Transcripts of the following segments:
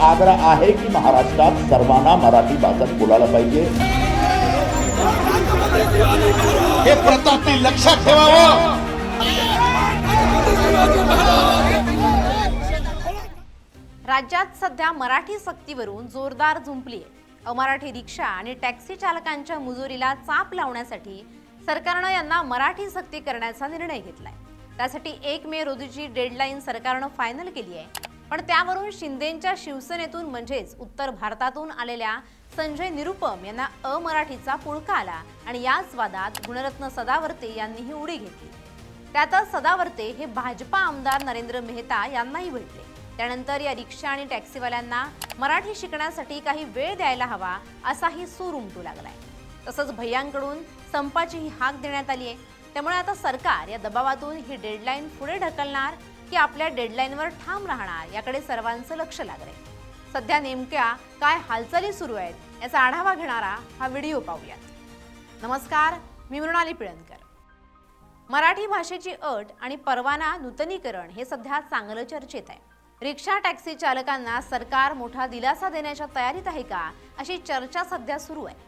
आग्रह आहे की महाराष्ट्रात सर्वांना मराठी भाषेत बोलायला पाहिजे। हे प्रतापी लक्षात ठेवावं। राज्यात सध्या मराठी सक्तीवरून जोरदार झुंपली आहे। अमराठी रिक्षा आणि टॅक्सी चालकांच्या मुजोरीला चाप लावण्यासाठी सरकारनं यांना मराठी सक्ती करण्याचा निर्णय घेतलाय। त्यासाठी 1 मे रोजीची डेडलाईन सरकारनं फायनल केली आहे। पण त्यावरून शिंदेंच्या शिवसेनेतून म्हणजेच उत्तर भारतातून आलेल्या संजय निरुपम यांना अमराठीचा पुळका आला आणि याच वादात गुणरत्न सदावर्ते यांनीही उडी घेतली। त्यातच सदावर्ते हे भाजपा आमदार नरेंद्र मेहता यांनाही भेटले। त्यानंतर या रिक्षा आणि टॅक्सीवाल्यांना मराठी शिकण्यासाठी काही वेळ द्यायला हवा असाही सूर उमटू लागलाय। तसंच भैयांकडून संपाची हाक देण्यात आली आहे। त्यामुळे आता सरकार या दबावातून ही डेडलाईन पुढे ढकलणार की आपल्या डेडलाईनवर ठाम राहणार याकडे सर्वांचं लक्ष लागलंय। सध्या नेमक्या काय हालचाली सुरू आहेत याचा आढावा घेणारा हा व्हिडिओ पाहूयात। नमस्कार, मी मृणाली पिळणकर। मराठी भाषेची अट आणि परवाना नूतनीकरण हे सध्या चांगलं चर्चेत आहे। रिक्षा टॅक्सी चालकांना सरकार मोठा दिलासा देण्याच्या तयारीत आहे का अशी चर्चा सध्या सुरू आहे।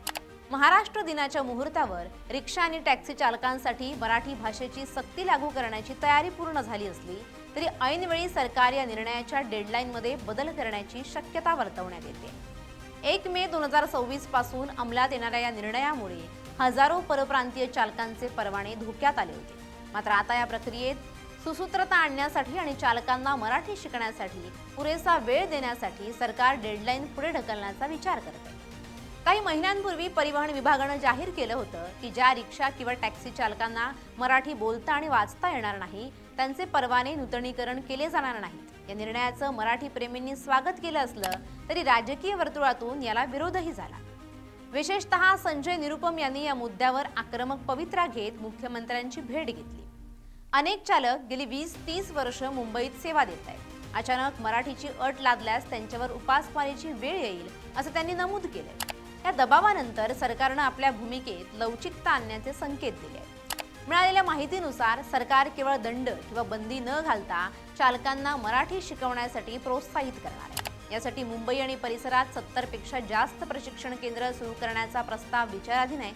महाराष्ट्र दिनाच्या मुहूर्तावर रिक्षा आणि टॅक्सी चालकांसाठी मराठी भाषेची सक्ती लागू करण्याची तयारी पूर्ण झाली असली तरी ऐनवेळी सरकार या निर्णयाच्या डेडलाईनमध्ये बदल करण्याची शक्यता वर्तवण्यात येते। 1 मे 2026 पासून अंमलात येणाऱ्या या निर्णयामुळे हजारो परप्रांतीय चालकांचे परवाने धोक्यात आले होते। मात्र आता या प्रक्रियेत सुसूत्रता आणण्यासाठी आणि चालकांना मराठी शिकण्यासाठी पुरेसा वेळ देण्यासाठी सरकार डेडलाईन पुढे ढकलण्याचा विचार करते। काही महिन्यांपूर्वी परिवहन विभागानं जाहीर केलं होतं की ज्या रिक्षा किंवा टॅक्सी चालकांना मराठी बोलता आणि वाचता येणार नाही त्यांचे परवाने नूतनीकरण केले जाणार नाहीत। या निर्णयाचं मराठी प्रेमींनी स्वागत केलं असलं तरी राजकीय वर्तुळातून याला विरोधही झाला। विशेषतः संजय निरुपम यांनी या मुद्द्यावर आक्रमक पवित्रा घेत मुख्यमंत्र्यांची भेट घेतली। अनेक चालक गेली 20-30 वर्ष मुंबईत सेवा देत आहेत। अचानक मराठीची अट लादल्यास त्यांच्यावर उपासमारीची वेळ येईल असं त्यांनी नमूद केलंय। या दबावानंतर सरकारनं आपल्या भूमिकेत लवचिकता आणण्याचे संकेत दिले आहेत। मिळालेल्या माहितीनुसार सरकार केवळ दंड किंवा बंदी न घालता चालकांना मराठी शिकवण्यासाठी प्रोत्साहित करणार आहे। यासाठी मुंबई आणि परिसरात 70 पेक्षा जास्त प्रशिक्षण केंद्र सुरू करण्याचा प्रस्ताव विचाराधीन आहे।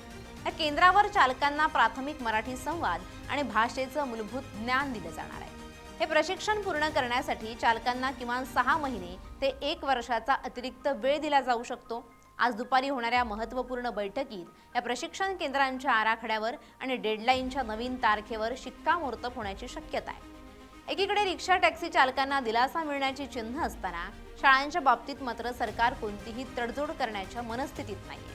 या केंद्रावर चालकांना प्राथमिक मराठी संवाद आणि भाषेचं मूलभूत ज्ञान दिलं जाणार आहे। हे प्रशिक्षण पूर्ण करण्यासाठी चालकांना किमान 6 महिने ते 1 वर्षाचा अतिरिक्त वेळ दिला जाऊ शकतो। आज दुपारी होणाऱ्या महत्त्वपूर्ण बैठकीत या प्रशिक्षण केंद्रांच्या आराखड्यावर आणि डेडलाईनच्या नवीन तारखेवर शिक्कामोर्तब होण्याची शक्यता आहे। एकीकडे रिक्षा टॅक्सी चालकांना दिलासा मिळण्याची चिन्ह असताना शाळांच्या बाबतीत मात्र सरकार कोणतीही तडजोड करण्याच्या मनस्थितीत नाहीये।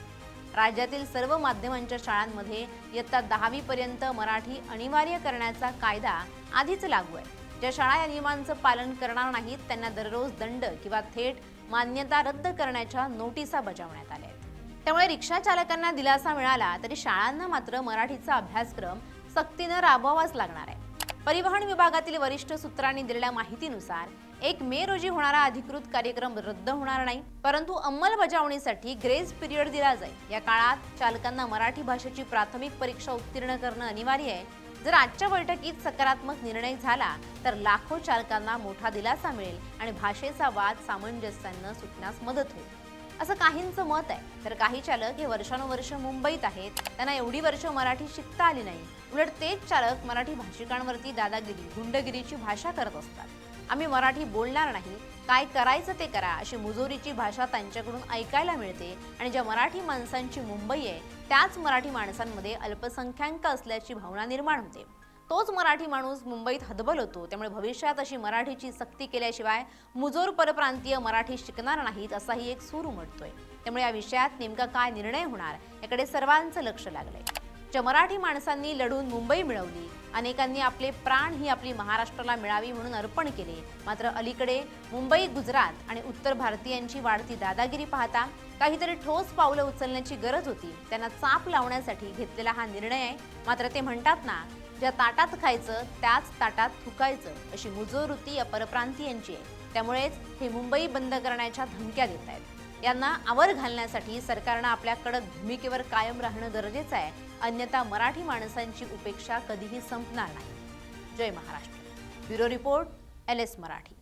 राज्यातील सर्व माध्यमांच्या शाळांमध्ये इयत्ता 10वी पर्यंत मराठी अनिवार्य करण्याचा कायदा आधीच लागू आहे। ज्या शाळा या नियमांचं पालन करणार नाहीत त्यांना दररोज दंड किंवा थेट मान्यता रद्द करण्याच्या नोटिसा बजावण्यात आल्या आहेत। त्यामुळे रिक्षा चालकांना दिलासा मिळाला तरी शाळांना मात्र मराठीचा अभ्यासक्रम सक्तीनं राबवावाच लागणार आहे। परिवहन विभागातील वरिष्ठ सूत्रांनी दिलेल्या माहितीनुसार 1 मे रोजी होणारा अधिकृत कार्यक्रम रद्द होणार नाही, परंतु अंमलबजावणीसाठी ग्रेस पिरियड दिला जाईल। या काळात चालकांना मराठी भाषेची प्राथमिक परीक्षा उत्तीर्ण करणं अनिवार्य आहे। जर आजच्या बैठकीत सकारात्मक निर्णय झाला तर लाखो चालकांना मोठा दिलासा मिळेल आणि भाषेचा वाद सामंजस्यानं सुटण्यास मदत होईल असं काहींचं मत आहे। तर काही चालक हे वर्षानुवर्ष मुंबईत आहेत, त्यांना एवढी वर्ष मराठी शिकता आली नाही। उलट तेच चालक मराठी भाषिकांवरती दादागिरी गुंडगिरीची भाषा करत असतात। आम्ही मराठी बोलणार नाही, काय करायचं ते करा अशी मुजोरीची भाषा त्यांच्याकडून ऐकायला मिळते। आणि ज्या मराठी माणसांची मुंबई आहे त्याच मराठी माणसांमध्ये अल्पसंख्याक असल्याची भावना निर्माण होते। तोच मराठी माणूस मुंबईत हतबल होतो। त्यामुळे भविष्यात अशी मराठीची सक्ती केल्याशिवाय मुजोर परप्रांतीय मराठी शिकणार नाहीत असाही एक सूर उमटतोय। त्यामुळे या विषयात नेमका काय निर्णय होणार याकडे सर्वांचं लक्ष लागलंय। ज्या मराठी माणसांनी लढून मुंबई मिळवली, अनेकांनी आपले प्राण ही आपली महाराष्ट्राला मिळावी म्हणून अर्पण केले, मात्र अलीकडे मुंबई, गुजरात आणि उत्तर भारतीयांची वाढती दादागिरी पाहता काहीतरी ठोस पावलं उचलण्याची गरज होती। त्यांना चाप लावण्यासाठी घेतलेला हा निर्णय आहे। मात्र ते म्हणतात ना, ज्या ताटात खायचं त्याच ताटात थुकायचं अशी मुजोवृत्ती या परप्रांतीयांची आहे। त्यामुळेच हे मुंबई बंद करण्याच्या धमक्या देत आहेत। यांना आवर घालण्यासाठी सरकारनं आपल्या कडक भूमिकेवर कायम राहणं गरजेचं आहे, अन्यथा मराठी माणसांची उपेक्षा कधीही संपणार नाही। जय Maharashtra. Bureau report, LS Marathi.